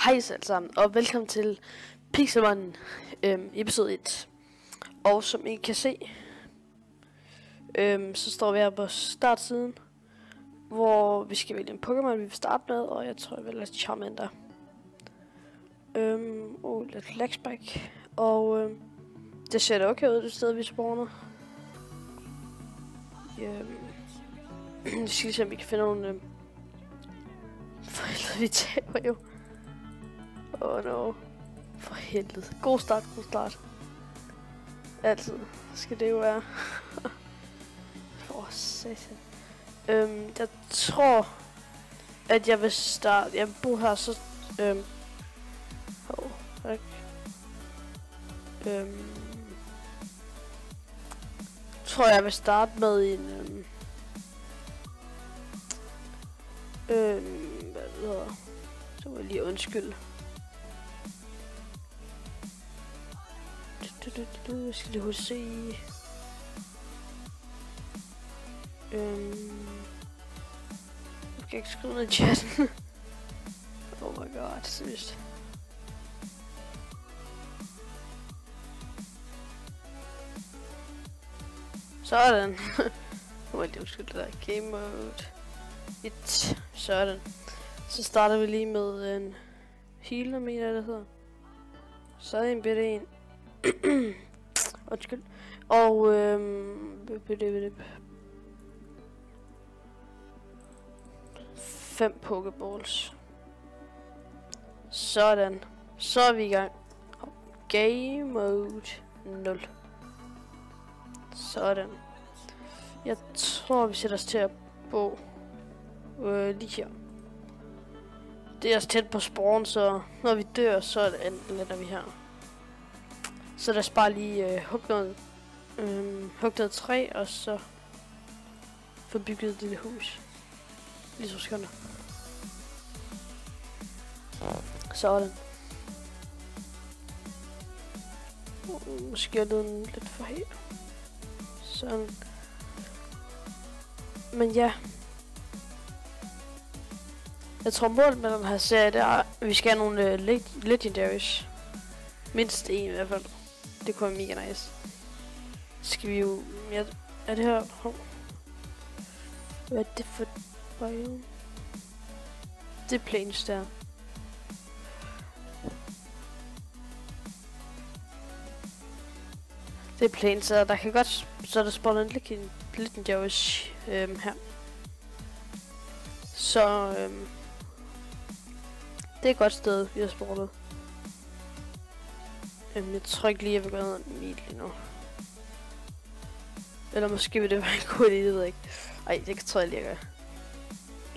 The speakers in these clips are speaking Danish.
Hej alle sammen, og velkommen til Pixelmon episode 1. Og som I kan se, så står vi her på startsiden, hvor vi skal vælge en Pokémon, vi vil starte med, og jeg tror, jeg vælger Charmander. Lidt Lexback, og det ser da okay ud, det sted vi spawner. Vi skal lige se, om vi kan finde nogle... For helvede, vi taber jo. No. For helvede. God start. Altid skal det jo være. Satan. Jeg tror, at jeg vil starte... Jeg bor her, så... tror jeg vil starte med en... hvad det hedder? Så må jeg lige undskylde. Jeg skal lige huske se. Jeg kan ikke skrive noget i chatten. Oh my god, seriøst. Sådan. Nu må jeg lige undskylde det der. Game mode 1. Sådan. Så starter vi lige med en healer, mener jeg det hedder. Så er en bitte en. Undskyld. Og 5 Pokeballs. Sådan. Så er vi i gang. Game mode 0. Sådan. Jeg tror vi sætter os til at bo lige her. Det er også tæt på spawn, så når vi dør, så lander vi her. Så lad os bare lige hugge noget træ, og så få bygget et lille hus. Lige så sekunder. Sådan. Måske er det lidt for helt. Sådan. Men ja. Jeg tror målet med den her serie, det er, at vi skal have nogle legendaries. Mindst en i hvert fald. Det kunne være mega nice. Skal vi jo... Ja, er det her... Hvad er det for... biome? Det er plains der. Det er plains, så der kan godt... Så der spawner en legendaries her. Så... det er et godt sted, vi har spawnet. Jeg tror ikke lige, jeg vil gå ned ad en mil lige nu. Eller måske vil det være en god idé, det ved jeg ikke. Ej, det tror jeg lige, jeg gør.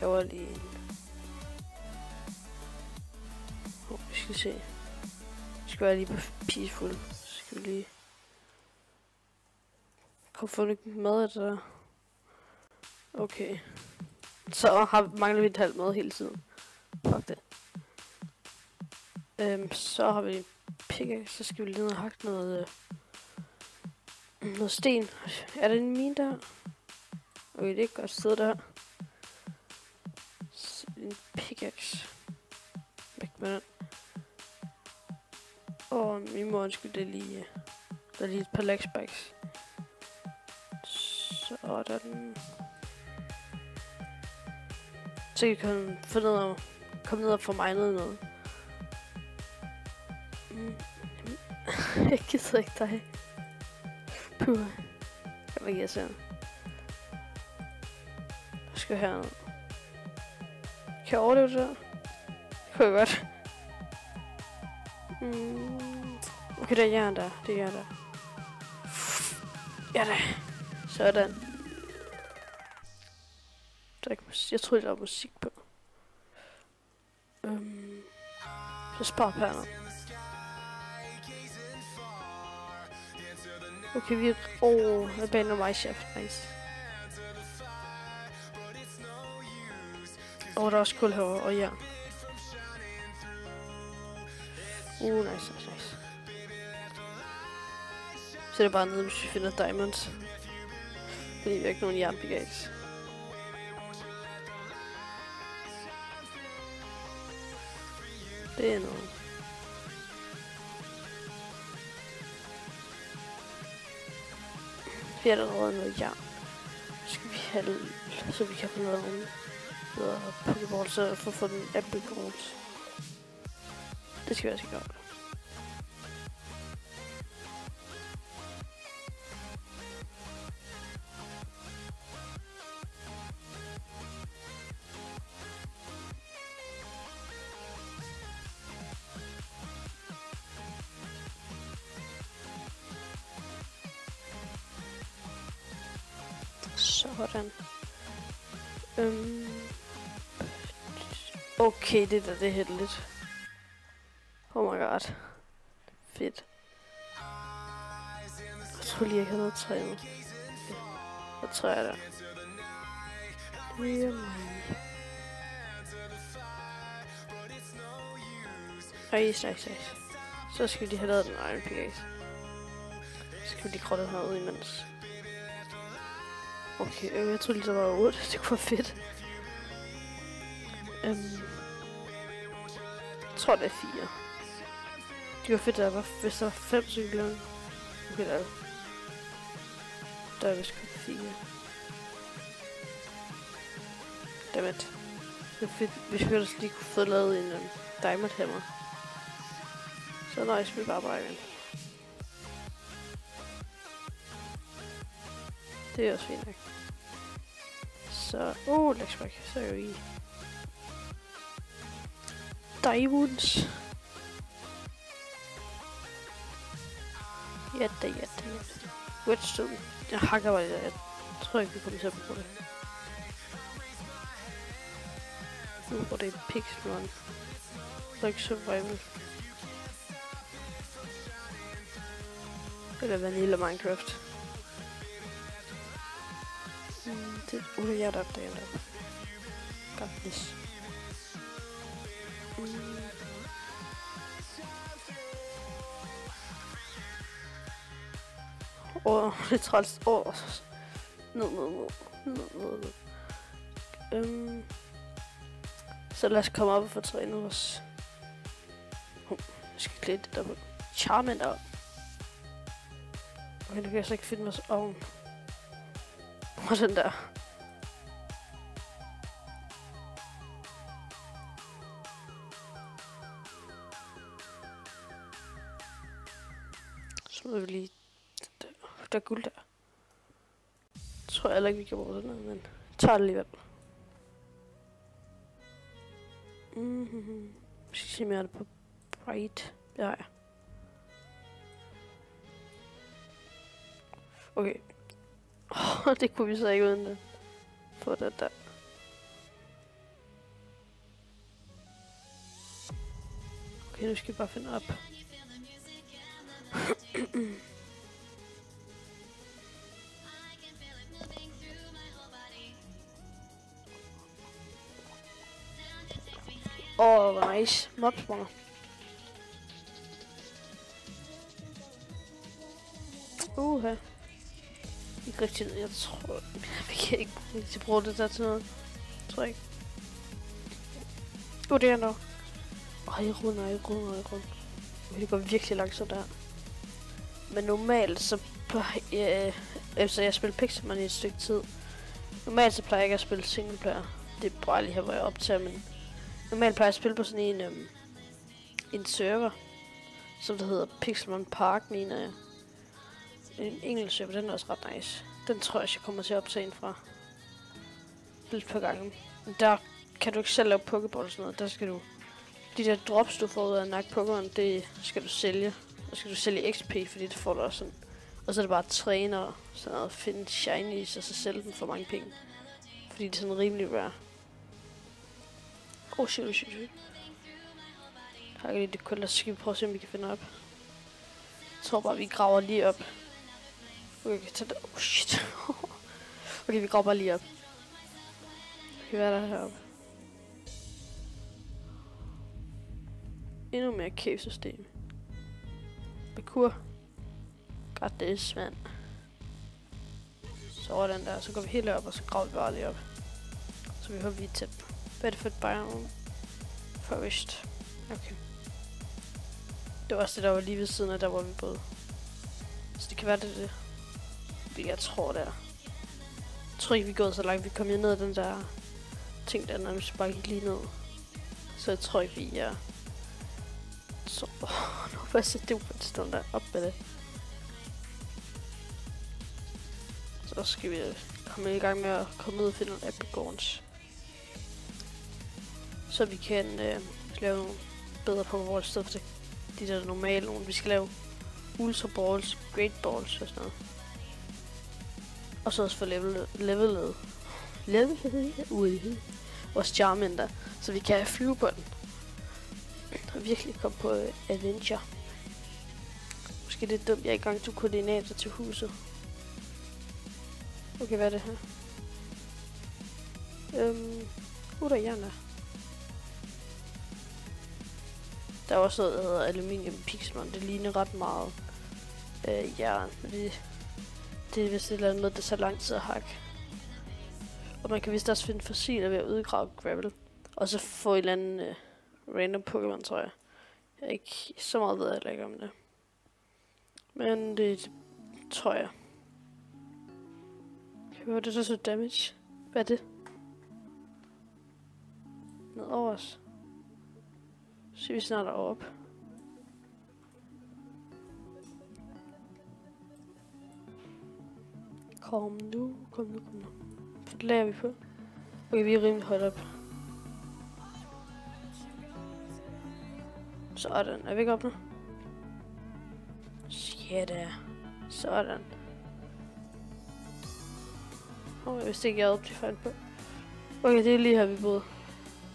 Jeg var lige... vi skal se. Vi skal være lige på peaceful. Så skal vi lige... Kom få lidt mad af det der. Okay. Så mangler vi et halvt mad hele tiden. Fuck det. Så har vi pickaxe, så skal vi lige ned og hakke noget sten. Er det en mine der? Okay, det er et godt sted der. En pickaxe. Væk med den. Og min mor undskyld, det er lige... Der er lige et par lexbacks. Sådan. Så jeg kan få ned og komme ned og få mig noget. Jeg gider ikke dig. Puh. Jeg vil ikke se. Jeg skal herned. Kan jeg overleve det der? Det kunne jeg godt. Okay, der er jern der. Det er jern der. Ja da. Sådan. Der er ikke jeg troede, der var musik på. Så spar på her. Okay, vi er... jeg baner mig, chef. Nice. Der er også kul herovre, og ja. Nice. Så det er bare nede, hvis vi finder diamonds. Fordi vi har ikke nogen jernpickaxe. Det er noget. Vi har allerede noget jern. Skal vi have, så vi kan få noget andet. Videre Pokéball, så for at få den Apple Grounds. Det skal vi altså gøre. Sådan. Okay, det der, det er heldigt. Oh my god. Fedt. Jeg tror lige, jeg kan noget træne. Hvad tror jeg der? Nice. Så skal vi lige have lavet den Iron Pickaxe. Så skal vi lige krølle den herude imens. Okay, jeg tror lige, der var 8. Det kunne være fedt. Jeg tror, det er 4. Det var fedt, der var, hvis der var 5 cykler. Okay, der er vist kun 4. Dammit. Det er fedt, hvis vi ellers lige kunne få lavet en diamond hammer. Så nøjes vi bare igen. Det er også fint nok. Så, Lexback, så er vi i Diamonds. Ja. Whetstone. Jeg hakker bare det der. Jeg tror ikke, vi kommer til at bruge det. Nu hvor det er Pixel Run. Så ikke survival. Eller Vanilla Minecraft. Det er der got this. Det er træls. Ned. Så lad os komme op og få trænet os. Jeg skal klæde det der på. Charmander. Okay, det kan jeg så ikke finde vores ovn. Og den der. Så må vi lige... Der er guld der. Jeg tror heller ikke, vi kan bruge sådan noget, men jeg tager det alligevel. Jeg skal se mere det på Bright. Det har jeg. Okay. Det kunne vi så ikke uden det. Få det der. Okay, nu skal vi bare finde op. Hvor nice. Mobspawner. Ikke rigtig noget. Jeg tror... Vi kan ikke rigtig bruge det der til noget. Jeg tror ikke. Det er nok. Jeg runder. Det går virkelig langsomt der. Men normalt så... Efter jeg spiller Pixelmon i et stykke tid. Normalt så plejer jeg ikke at spille singleplayer. Det er bare lige her, hvor jeg optager, men... Normalt plejer jeg at spille på sådan en server. Som der hedder Pixelmon Park, mener jeg. En engelsk server, den er også ret nice. Den tror jeg kommer til at optage en fra. Lidt på gangen. Men der kan du ikke selv lave Pokéball og sådan noget. Der skal du... De der drops, du får ud af at nakke Pokémon, det skal du sælge. Og skal du sælge XP, fordi det får du også sådan. Og så er det bare at træne og sådan noget. Finde shinies og så sælge dem for mange penge. Fordi det er sådan rimelig rare. Shit. Her kan det kun lade skib. Prøv at se, om vi kan finde op. Jeg tror bare, vi graver lige op. Okay, kan tage det. Shit. Okay, vi graver bare lige op. Okay, hvad er der heroppe? Endnu mere cave-system. Bekur. Got this, mand. Så over den der, så går vi helt op, og så graver vi bare lige op. Så vi håber, vi er tæt på. Hvad er det for et biome? Forest. Okay. Det var også det, der var lige ved siden af, der hvor vi boede. Så det kan være, det er det. Hvilket jeg tror, det er. Jeg tror ikke, vi er gået så langt. Vi kom jo ned ad den der ting, der nærmest bare gik lige ned. Så jeg tror ikke, vi er... Så... nu var det jo på et stund der op med det. Så skal vi komme i gang med at komme ud og finde nogle Applegorns. Så vi kan lave nogle bedre Pokéballs, i stedet for de der normale nogle. Vi skal lave Ultra Balls, Great Balls og sådan noget. Og så også få levelet vores Charmander, så vi kan flyve på den. Og virkelig komme på adventure. Måske det er dumt, jeg er i gang til koordinater til huset. Okay, hvad er det her? Der er jern der. Der er også noget, der hedder aluminium pixelmon. Det ligner ret meget jern. Men det er vist et eller andet, der så lang tid at hakke. Og man kan vist også finde fossiler ved at udgrave gravel. Og så få en eller anden random Pokémon, tror jeg. Jeg er ikke så meget ved at lægge om det. Men det tror jeg. Hører det så damage? Hvad er det? Ned over os. Så vi snart er op. Kom nu. For det lader vi på. Okay, vi er rimelig højt op. Sådan. Er vi ikke op nu? Shit, sådan. Jeg vidste ikke, jeg havde fejl på. Okay, det er lige her, vi boede.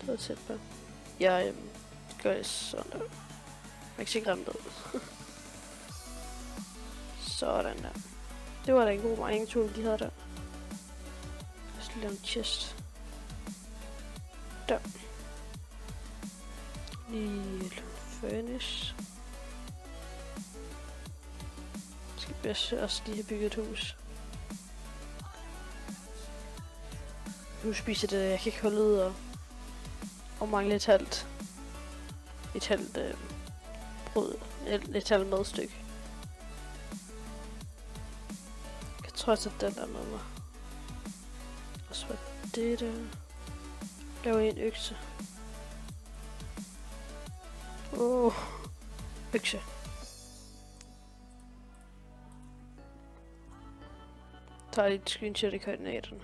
Det var tæt på. Jeg gør det sådan der. Man kan ikke se grimt ud. Sådan der. Det var da en god mining tool, de havde der. Jeg skal lave en chest. Der. Lige furnace. Skal vi også lige have bygget et hus. Nu spiser det, jeg kan ikke holde ud og mangle et halvt brød, et halvt madstykke. Jeg tror også, at den der med mig. Og så var det der. Laver en økse. Økse. Tager lige et screenshot i koordinaterne.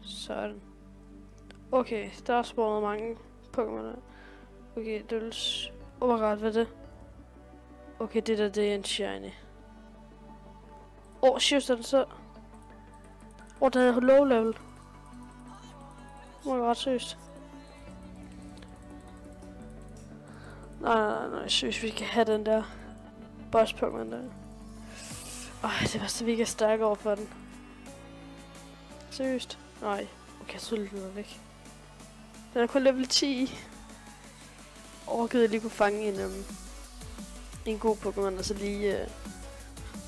Sådan. Okay, der er spawnet mange Pokémon. Okay, det er oh my god, hvad er det? Okay, det der, det er en shiny. Shit, er det så? Den er low level. Oh my god, seriøst. Nej, seriøst, vi kan have den der boss Pokémon der. Det var så vi kan stærke over for den. Seriøst. Nej, okay, jeg troede den var væk. Den er kun level 10. Overgivet jeg lige kunne fange en god Pokémon, og så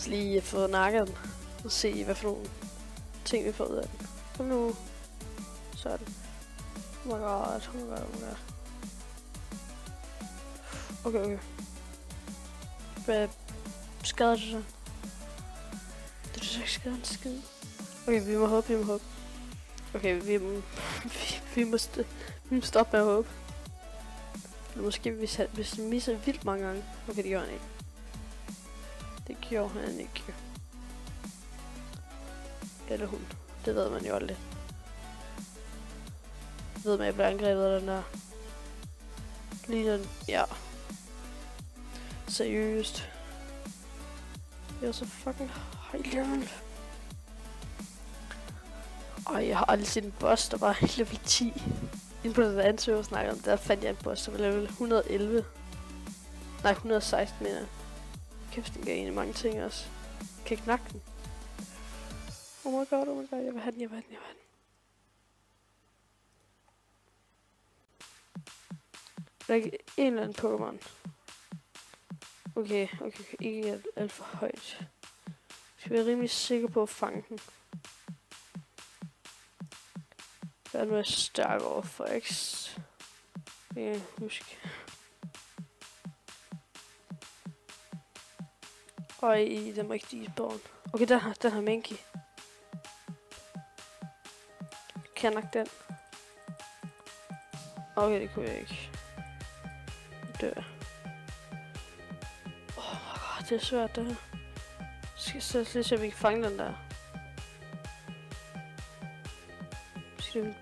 lige få nakket den. Og se, hvad for nogle ting vi får ud af den. Kom nu. Sådan. Oh my god. Okay. Hvad skader du så? Det er så ikke skadet en skid. Okay, vi må håbe. Okay, vi må stoppe med at håbe. Eller måske hvis vi misser vildt mange gange. Okay, det gjorde han ikke. Det gjorde han ikke. Eller hun. Det ved man jo aldrig. Ved man, jeg bliver angrebet af den der. Lige den. Ja. Seriøst. Jeg er så fucking high level. Jeg har aldrig set en boss, der var level 10. Inden på den anden server snakker om, der fandt jeg en boss, der var level 111. Nej, 116 mener jeg. Kæft, den gav egentlig mange ting også. Jeg kan knække den. Oh my god, jeg vil have den. Der er ikke en eller anden Pokémon. Okay, ikke alt for højt. Jeg skal være rimelig sikker på at fange den. Jeg er nu stærk over for X. Jeg kan huske. Og i den rigtige spawn. Okay, den her Mankey. Kan jeg nok den? Okay, det kunne jeg ikke. Dør. Oh my god, det er svært det her. Skal så lige se, om vi kan fange den der. Skal vi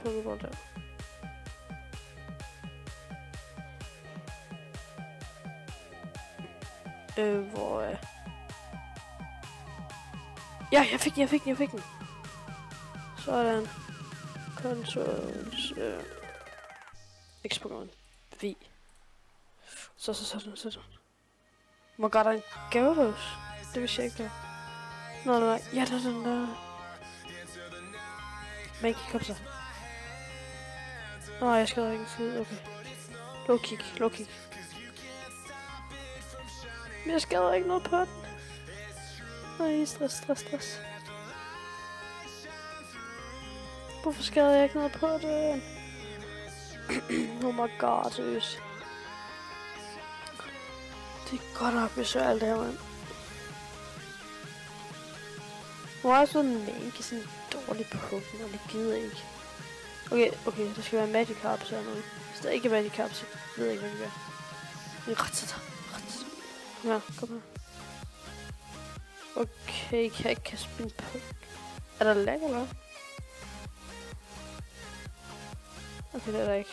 Pokéball der? Hvor er... Ja, jeg fik den. Sådan. Controls. X-Pokémon. Vi. Sådan. Må godt der en gavedås? Det vil jeg ikke der. Nå. Ja, der er den der. Men kom så. Nå, jeg skal ikke en skid. Okay. Low kick. Men jeg skader ikke noget på den. Nej, stress. Hvorfor skader jeg ikke noget på den? Oh my god, seriøst. Det er godt nok besværligt det her, mand. Hvor er sådan en Mankey sådan dårlig på Pokémon, det gider jeg ikke. Okay, der skal være Magikarp eller noget. Hvis der ikke er Magikarp, så ved jeg ikke, hvad det gør. Rattata. Ja, kom her. Okay, kan jeg ikke kaste min på? Er der lag eller hvad? Okay, det er der ikke.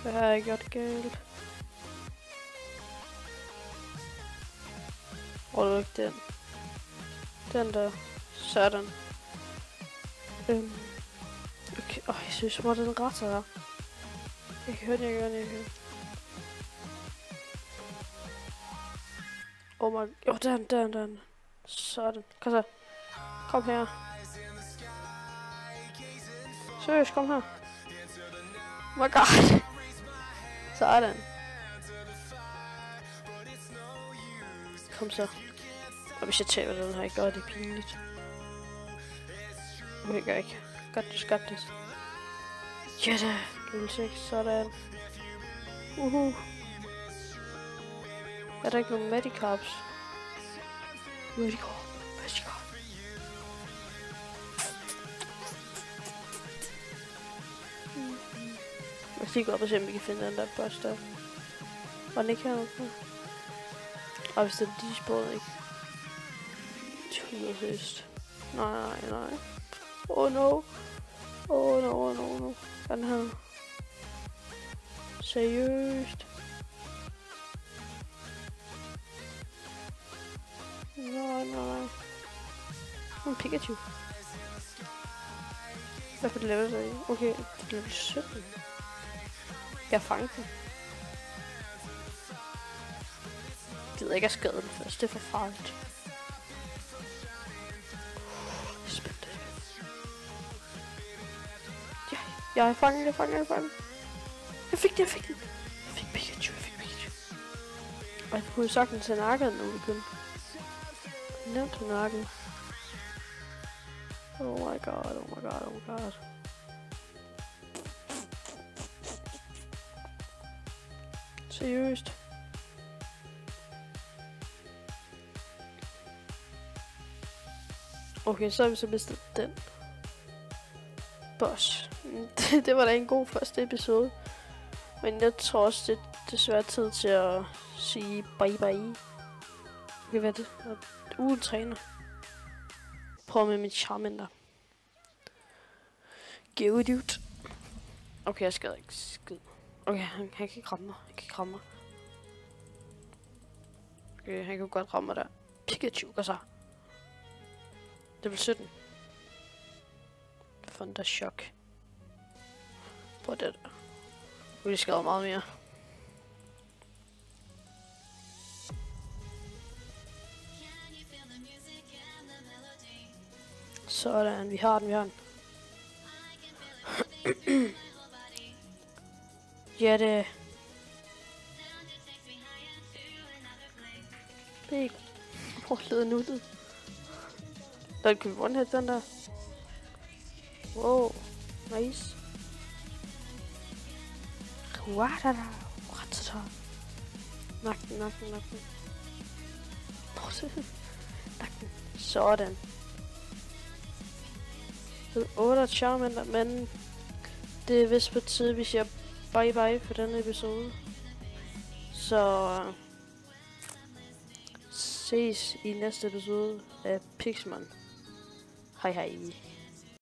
Hvad har jeg gjort galt? Ruller ikke den. Den der. Sådan. Okay, jeg synes, hvor den retter her. Jeg kan høre den. Oh my... Jo, den. Sådan. Kom så. Kom her. Seriøst, kom her. Oh my god. Sådan. Kom så. Og hvis jeg taber den her, gør det pinligt. Okay, gør ikke. Got this. Ja da. Level 6. Sådan. Er der ikke nogen Magikarps? Magikarp. Jeg skal gå op og se, om vi kan finde den der boss der. Var den ikke heroppe? Og hvis det er de spurgte ikke. Tudderhøst. Nej. Oh no. Den her. Seriøst. Nej. En Pikachu. Hvad for det level der i? Okay, det er level 17. Jeg fanger den. Jeg gider ikke at skade den først, det er for farligt. Ja, jeg fanger. Jeg fik den. Jeg fik Pikachu. Og jeg kunne sagtens have nakket den, nu igen. Nemt til nakken. Oh my god. Seriøst. Okay, så har vi så mistet den. Boss. Det var da en god første episode. Men jeg tror også, det er desværre tid til at sige bye. Okay, hvad er det? Ugen træner. Prøv med mit Charmander. Give it ud. Okay, jeg skal ikke skid. Okay, han kan ikke ramme mig. Okay, han kan godt ramme mig der. Pikachu, gør så. Level 17. Thunder Shock. Prøv det der. Vi skal meget mere. Sådan, vi har den. Ja, det... Big. Led nuttet. Der kan vi one-hit den der. Wow, nice. Nok den. Sådan. Det er 8 Charmander, men det er vist på tide, vi siger bye bye for denne episode. Så ses i næste episode af Pixelmon. Hej hej.